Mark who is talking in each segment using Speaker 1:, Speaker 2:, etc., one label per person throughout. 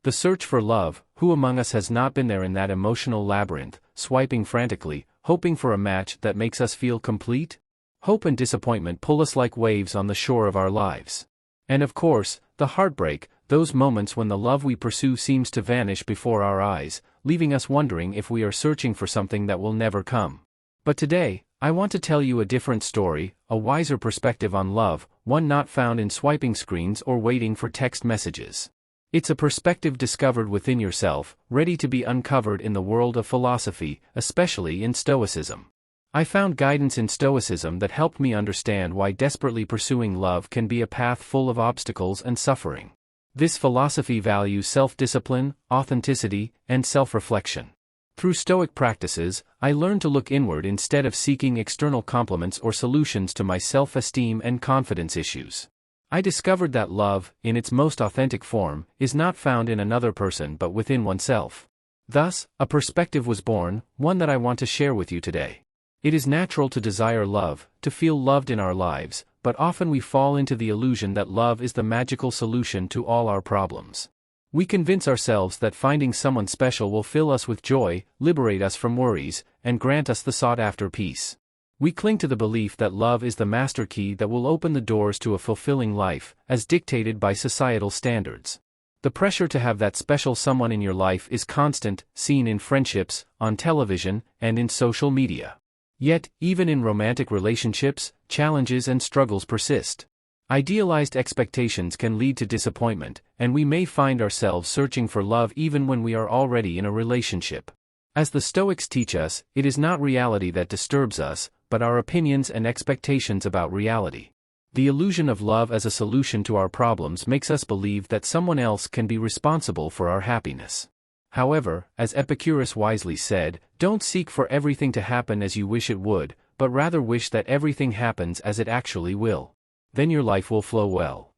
Speaker 1: The search for love, who among us has not been there in that emotional labyrinth, swiping frantically, hoping for a match that makes us feel complete? Hope and disappointment pull us like waves on the shore of our lives. And of course, the heartbreak, those moments when the love we pursue seems to vanish before our eyes, leaving us wondering if we are searching for something that will never come. But today, I want to tell you a different story, a wiser perspective on love, one not found in swiping screens or waiting for text messages. It's a perspective discovered within yourself, ready to be uncovered in the world of philosophy, especially in Stoicism. I found guidance in Stoicism that helped me understand why desperately pursuing love can be a path full of obstacles and suffering. This philosophy values self-discipline, authenticity, and self-reflection. Through Stoic practices, I learned to look inward instead of seeking external compliments or solutions to my self-esteem and confidence issues. I discovered that love, in its most authentic form, is not found in another person but within oneself. Thus, a perspective was born, one that I want to share with you today. It is natural to desire love, to feel loved in our lives, but often we fall into the illusion that love is the magical solution to all our problems. We convince ourselves that finding someone special will fill us with joy, liberate us from worries, and grant us the sought-after peace. We cling to the belief that love is the master key that will open the doors to a fulfilling life, as dictated by societal standards. The pressure to have that special someone in your life is constant, seen in friendships, on television, and in social media. Yet, even in romantic relationships, challenges and struggles persist. Idealized expectations can lead to disappointment, and we may find ourselves searching for love even when we are already in a relationship. As the Stoics teach us, it is not reality that disturbs us, but our opinions and expectations about reality. The illusion of love as a solution to our problems makes us believe that someone else can be responsible for our happiness. However, as Epicurus wisely said, don't seek for everything to happen as you wish it would, but rather wish that everything happens as it actually will. Then your life will flow well.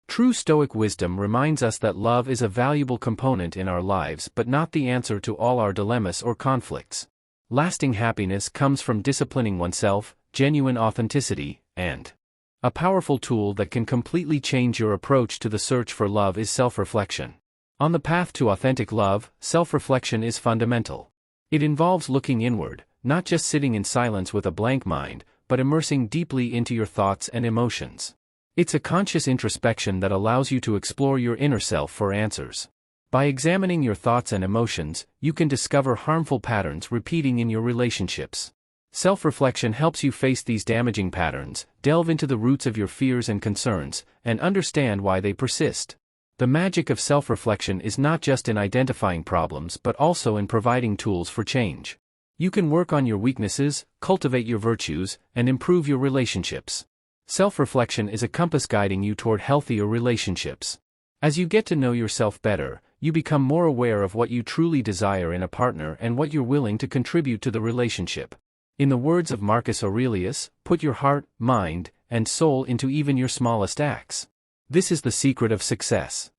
Speaker 1: True Stoic wisdom reminds us that love is a valuable component in our lives but not the answer to all our dilemmas or conflicts. Lasting happiness comes from disciplining oneself, genuine authenticity, and a powerful tool that can completely change your approach to the search for love is self-reflection. On the path to authentic love, self-reflection is fundamental. It involves looking inward, not just sitting in silence with a blank mind, but immersing deeply into your thoughts and emotions. It's a conscious introspection that allows you to explore your inner self for answers. By examining your thoughts and emotions, you can discover harmful patterns repeating in your relationships. Self-reflection helps you face these damaging patterns, delve into the roots of your fears and concerns, and understand why they persist. The magic of self-reflection is not just in identifying problems but also in providing tools for change. You can work on your weaknesses, cultivate your virtues, and improve your relationships. Self-reflection is a compass guiding you toward healthier relationships. As you get to know yourself better, you become more aware of what you truly desire in a partner and what you're willing to contribute to the relationship. In the words of Marcus Aurelius, put your heart, mind, and soul into even your smallest acts. This is the secret of success.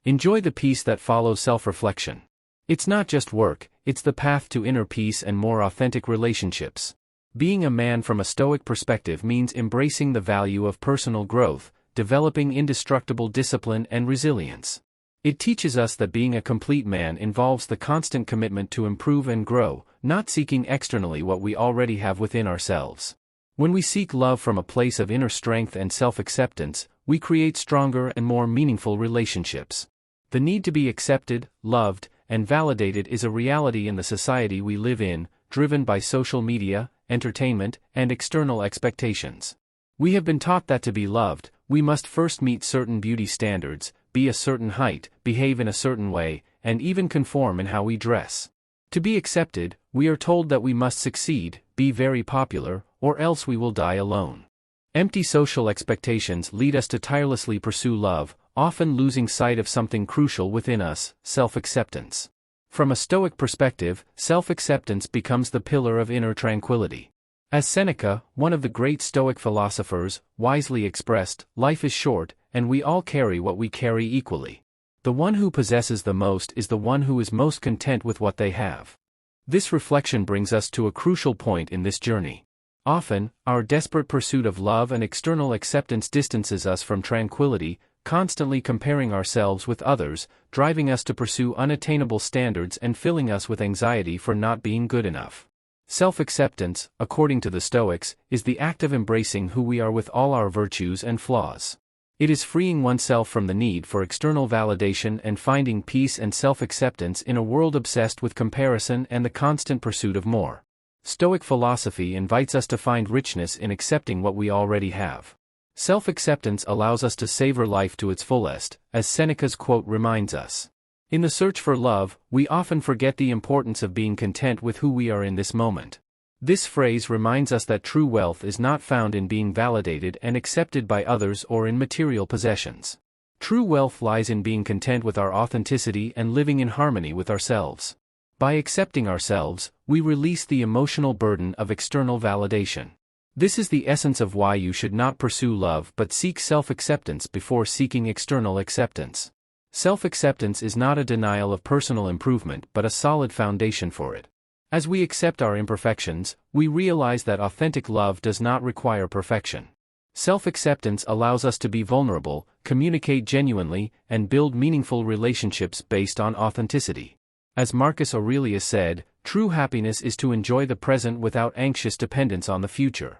Speaker 1: Enjoy the peace that follows self-reflection. It's not just work, it's the path to inner peace and more authentic relationships. Being a man from a Stoic perspective means embracing the value of personal growth, developing indestructible discipline and resilience. It teaches us that being a complete man involves the constant commitment to improve and grow, not seeking externally what we already have within ourselves. When we seek love from a place of inner strength and self-acceptance, we create stronger and more meaningful relationships. The need to be accepted, loved, and validated is a reality in the society we live in, driven by social media, entertainment, and external expectations. We have been taught that to be loved, we must first meet certain beauty standards, be a certain height, behave in a certain way, and even conform in how we dress. To be accepted, we are told that we must succeed, be very popular, or else we will die alone. Empty social expectations lead us to tirelessly pursue love, often losing sight of something crucial within us, self-acceptance. From a Stoic perspective, self-acceptance becomes the pillar of inner tranquility. As Seneca, one of the great Stoic philosophers, wisely expressed, life is short, and we all carry what we carry equally. The one who possesses the most is the one who is most content with what they have. This reflection brings us to a crucial point in this journey. Often, our desperate pursuit of love and external acceptance distances us from tranquility, constantly comparing ourselves with others, driving us to pursue unattainable standards and filling us with anxiety for not being good enough. Self-acceptance, according to the Stoics, is the act of embracing who we are with all our virtues and flaws. It is freeing oneself from the need for external validation and finding peace and self-acceptance in a world obsessed with comparison and the constant pursuit of more. Stoic philosophy invites us to find richness in accepting what we already have. Self-acceptance allows us to savor life to its fullest, as Seneca's quote reminds us. In the search for love, we often forget the importance of being content with who we are in this moment. This phrase reminds us that true wealth is not found in being validated and accepted by others or in material possessions. True wealth lies in being content with our authenticity and living in harmony with ourselves. By accepting ourselves, we release the emotional burden of external validation. This is the essence of why you should not pursue love but seek self-acceptance before seeking external acceptance. Self-acceptance is not a denial of personal improvement but a solid foundation for it. As we accept our imperfections, we realize that authentic love does not require perfection. Self-acceptance allows us to be vulnerable, communicate genuinely, and build meaningful relationships based on authenticity. As Marcus Aurelius said, true happiness is to enjoy the present without anxious dependence on the future.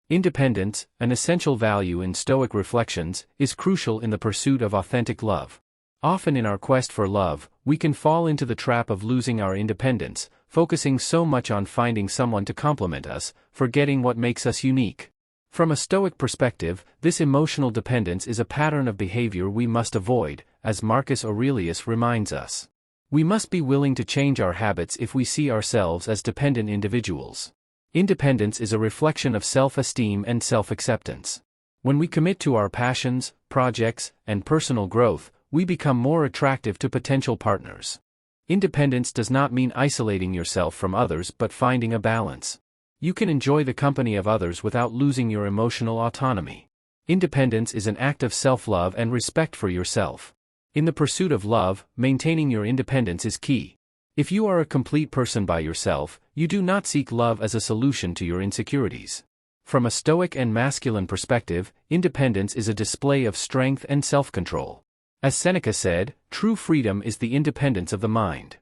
Speaker 1: Independence, an essential value in Stoic reflections, is crucial in the pursuit of authentic love. Often in our quest for love, we can fall into the trap of losing our independence, focusing so much on finding someone to complement us, forgetting what makes us unique. From a Stoic perspective, this emotional dependence is a pattern of behavior we must avoid, as Marcus Aurelius reminds us. We must be willing to change our habits if we see ourselves as dependent individuals. Independence is a reflection of self-esteem and self-acceptance. When we commit to our passions, projects, and personal growth, we become more attractive to potential partners. Independence does not mean isolating yourself from others but finding a balance. You can enjoy the company of others without losing your emotional autonomy. Independence is an act of self-love and respect for yourself. In the pursuit of love, maintaining your independence is key. If you are a complete person by yourself, you do not seek love as a solution to your insecurities. From a Stoic and masculine perspective, independence is a display of strength and self-control. As Seneca said, true freedom is the independence of the mind.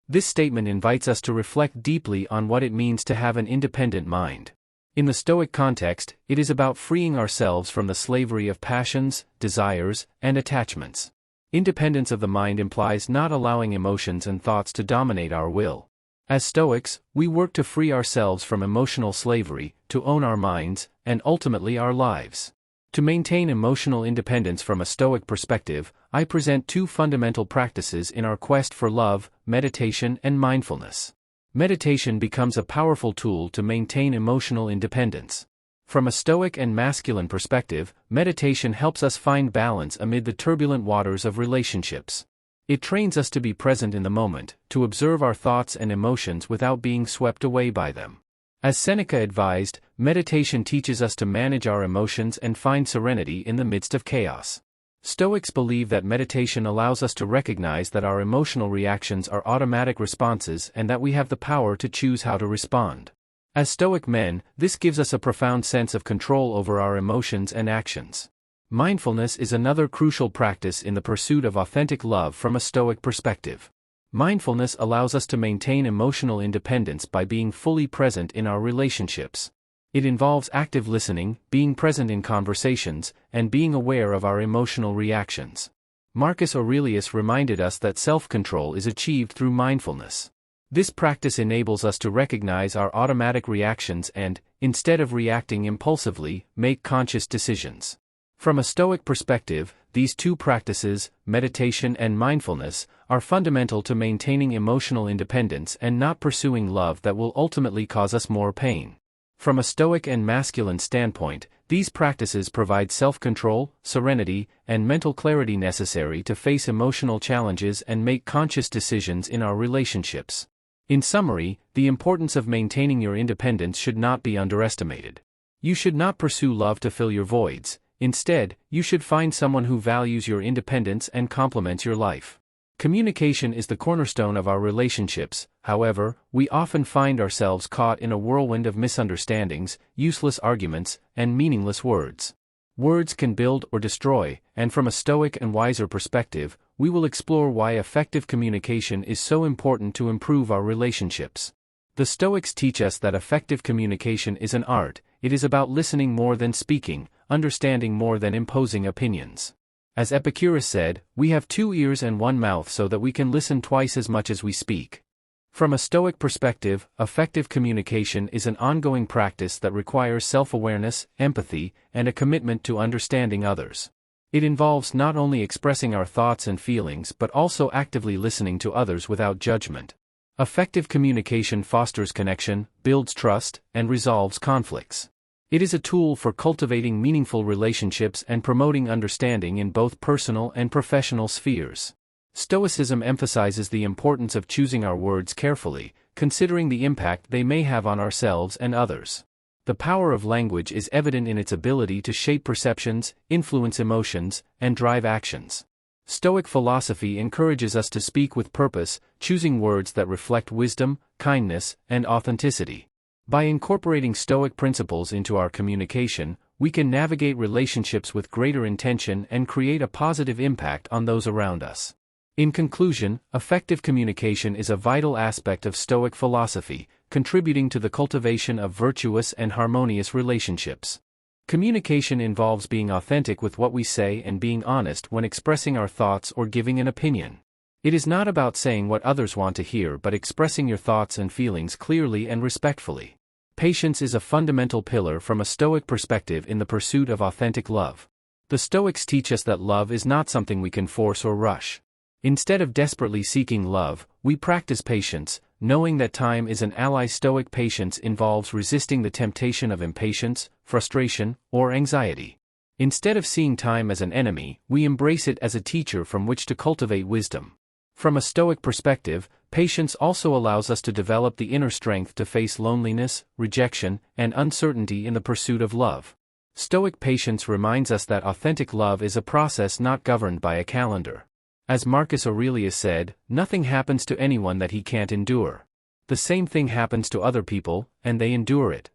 Speaker 1: This statement invites us to reflect deeply on what it means to have an independent mind. In the Stoic context, it is about freeing ourselves from the slavery of passions, desires, and attachments. Independence of the mind implies not allowing emotions and thoughts to dominate our will. As Stoics, we work to free ourselves from emotional slavery, to own our minds, and ultimately our lives. To maintain emotional independence from a Stoic perspective, I present two fundamental practices in our quest for love: meditation and mindfulness. Meditation becomes a powerful tool to maintain emotional independence. From a Stoic and masculine perspective, meditation helps us find balance amid the turbulent waters of relationships. It trains us to be present in the moment, to observe our thoughts and emotions without being swept away by them. As Seneca advised, meditation teaches us to manage our emotions and find serenity in the midst of chaos. Stoics believe that meditation allows us to recognize that our emotional reactions are automatic responses and that we have the power to choose how to respond. As Stoic men, this gives us a profound sense of control over our emotions and actions. Mindfulness is another crucial practice in the pursuit of authentic love from a Stoic perspective. Mindfulness allows us to maintain emotional independence by being fully present in our relationships. It involves active listening, being present in conversations, and being aware of our emotional reactions. Marcus Aurelius reminded us that self-control is achieved through mindfulness. This practice enables us to recognize our automatic reactions and, instead of reacting impulsively, make conscious decisions. From a Stoic perspective, these two practices, meditation and mindfulness, are fundamental to maintaining emotional independence and not pursuing love that will ultimately cause us more pain. From a Stoic and masculine standpoint, these practices provide self-control, serenity, and mental clarity necessary to face emotional challenges and make conscious decisions in our relationships. In summary, the importance of maintaining your independence should not be underestimated. You should not pursue love to fill your voids. Instead, you should find someone who values your independence and complements your life. Communication is the cornerstone of our relationships. However, we often find ourselves caught in a whirlwind of misunderstandings, useless arguments, and meaningless words. Words can build or destroy, and from a Stoic and wiser perspective, we will explore why effective communication is so important to improve our relationships. The Stoics teach us that effective communication is an art. It is about listening more than speaking, understanding more than imposing opinions. As Epicurus said, we have 2 ears and 1 mouth so that we can listen twice as much as we speak. From a Stoic perspective, effective communication is an ongoing practice that requires self-awareness, empathy, and a commitment to understanding others. It involves not only expressing our thoughts and feelings but also actively listening to others without judgment. Effective communication fosters connection, builds trust, and resolves conflicts. It is a tool for cultivating meaningful relationships and promoting understanding in both personal and professional spheres. Stoicism emphasizes the importance of choosing our words carefully, considering the impact they may have on ourselves and others. The power of language is evident in its ability to shape perceptions, influence emotions, and drive actions. Stoic philosophy encourages us to speak with purpose, choosing words that reflect wisdom, kindness, and authenticity. By incorporating Stoic principles into our communication, we can navigate relationships with greater intention and create a positive impact on those around us. In conclusion, effective communication is a vital aspect of Stoic philosophy, contributing to the cultivation of virtuous and harmonious relationships. Communication involves being authentic with what we say and being honest when expressing our thoughts or giving an opinion. It is not about saying what others want to hear but expressing your thoughts and feelings clearly and respectfully. Patience is a fundamental pillar from a Stoic perspective in the pursuit of authentic love. The Stoics teach us that love is not something we can force or rush. Instead of desperately seeking love, we practice patience, knowing that time is an ally. Stoic patience involves resisting the temptation of impatience, frustration, or anxiety. Instead of seeing time as an enemy, we embrace it as a teacher from which to cultivate wisdom. From a Stoic perspective, patience also allows us to develop the inner strength to face loneliness, rejection, and uncertainty in the pursuit of love. Stoic patience reminds us that authentic love is a process not governed by a calendar. As Marcus Aurelius said, nothing happens to anyone that he can't endure. The same thing happens to other people, and they endure it.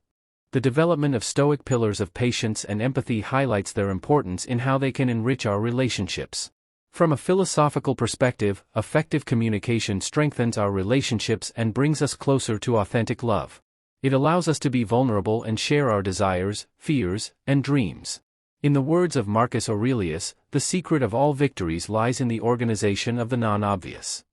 Speaker 1: The development of Stoic pillars of patience and empathy highlights their importance in how they can enrich our relationships. From a philosophical perspective, effective communication strengthens our relationships and brings us closer to authentic love. It allows us to be vulnerable and share our desires, fears, and dreams. In the words of Marcus Aurelius, the secret of all victories lies in the organization of the non-obvious.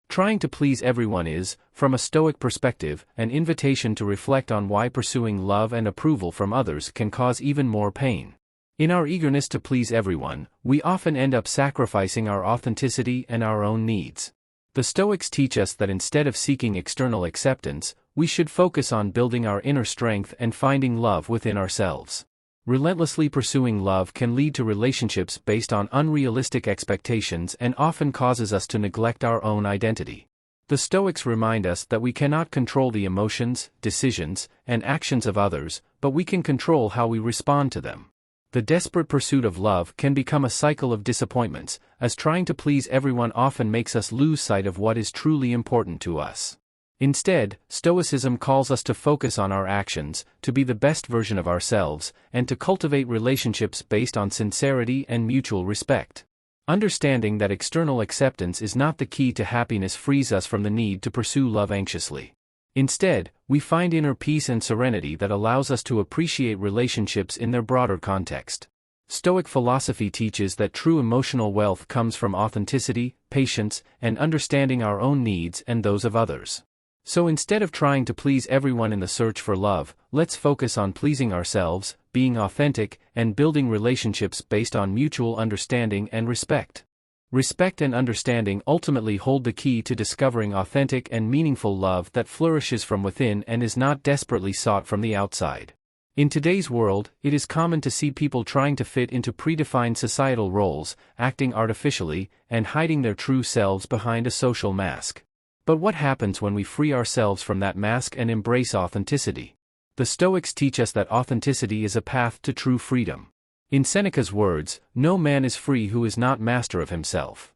Speaker 1: Trying to please everyone is, from a Stoic perspective, an invitation to reflect on why pursuing love and approval from others can cause even more pain. In our eagerness to please everyone, we often end up sacrificing our authenticity and our own needs. The Stoics teach us that instead of seeking external acceptance, we should focus on building our inner strength and finding love within ourselves. Relentlessly pursuing love can lead to relationships based on unrealistic expectations and often causes us to neglect our own identity. The Stoics remind us that we cannot control the emotions, decisions, and actions of others, but we can control how we respond to them. The desperate pursuit of love can become a cycle of disappointments, as trying to please everyone often makes us lose sight of what is truly important to us. Instead, Stoicism calls us to focus on our actions, to be the best version of ourselves, and to cultivate relationships based on sincerity and mutual respect. Understanding that external acceptance is not the key to happiness frees us from the need to pursue love anxiously. Instead, we find inner peace and serenity that allows us to appreciate relationships in their broader context. Stoic philosophy teaches that true emotional wealth comes from authenticity, patience, and understanding our own needs and those of others. So instead of trying to please everyone in the search for love, let's focus on pleasing ourselves, being authentic, and building relationships based on mutual understanding and respect. Respect and understanding ultimately hold the key to discovering authentic and meaningful love that flourishes from within and is not desperately sought from the outside. In today's world, it is common to see people trying to fit into predefined societal roles, acting artificially, and hiding their true selves behind a social mask. But what happens when we free ourselves from that mask and embrace authenticity? The Stoics teach us that authenticity is a path to true freedom. In Seneca's words, no man is free who is not master of himself.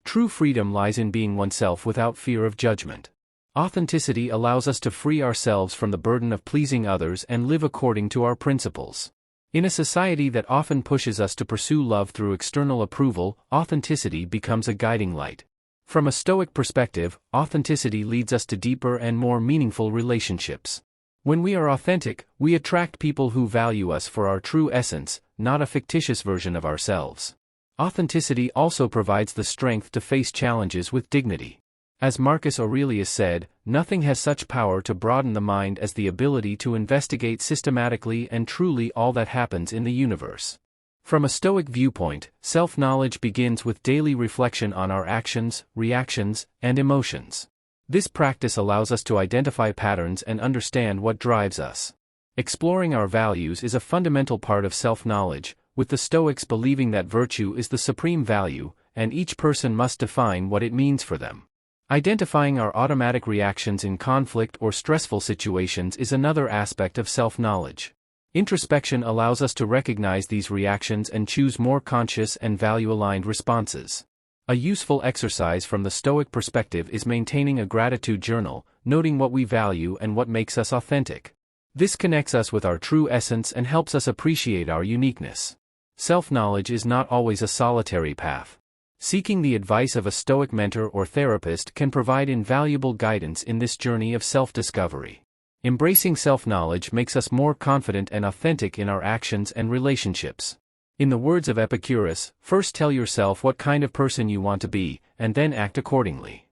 Speaker 1: True freedom lies in being oneself without fear of judgment. Authenticity allows us to free ourselves from the burden of pleasing others and live according to our principles. In a society that often pushes us to pursue love through external approval, authenticity becomes a guiding light. From a Stoic perspective, authenticity leads us to deeper and more meaningful relationships. When we are authentic, we attract people who value us for our true essence, not a fictitious version of ourselves. Authenticity also provides the strength to face challenges with dignity. As Marcus Aurelius said, nothing has such power to broaden the mind as the ability to investigate systematically and truly all that happens in the universe. From a Stoic viewpoint, self-knowledge begins with daily reflection on our actions, reactions, and emotions. This practice allows us to identify patterns and understand what drives us. Exploring our values is a fundamental part of self-knowledge, with the Stoics believing that virtue is the supreme value, and each person must define what it means for them. Identifying our automatic reactions in conflict or stressful situations is another aspect of self-knowledge. Introspection allows us to recognize these reactions and choose more conscious and value-aligned responses. A useful exercise from the Stoic perspective is maintaining a gratitude journal, noting what we value and what makes us authentic. This connects us with our true essence and helps us appreciate our uniqueness. Self-knowledge is not always a solitary path. Seeking the advice of a Stoic mentor or therapist can provide invaluable guidance in this journey of self-discovery. Embracing self-knowledge makes us more confident and authentic in our actions and relationships. In the words of Epicurus, first tell yourself what kind of person you want to be, and then act accordingly.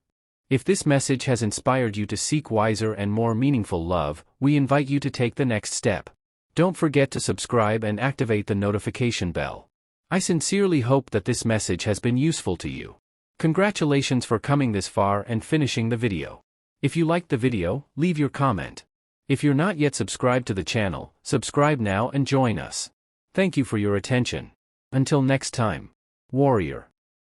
Speaker 1: If this message has inspired you to seek wiser and more meaningful love, we invite you to take the next step. Don't forget to subscribe and activate the notification bell. I sincerely hope that this message has been useful to you. Congratulations for coming this far and finishing the video. If you liked the video, leave your comment. If you're not yet subscribed to the channel, subscribe now and join us. Thank you for your attention. Until next time, warrior.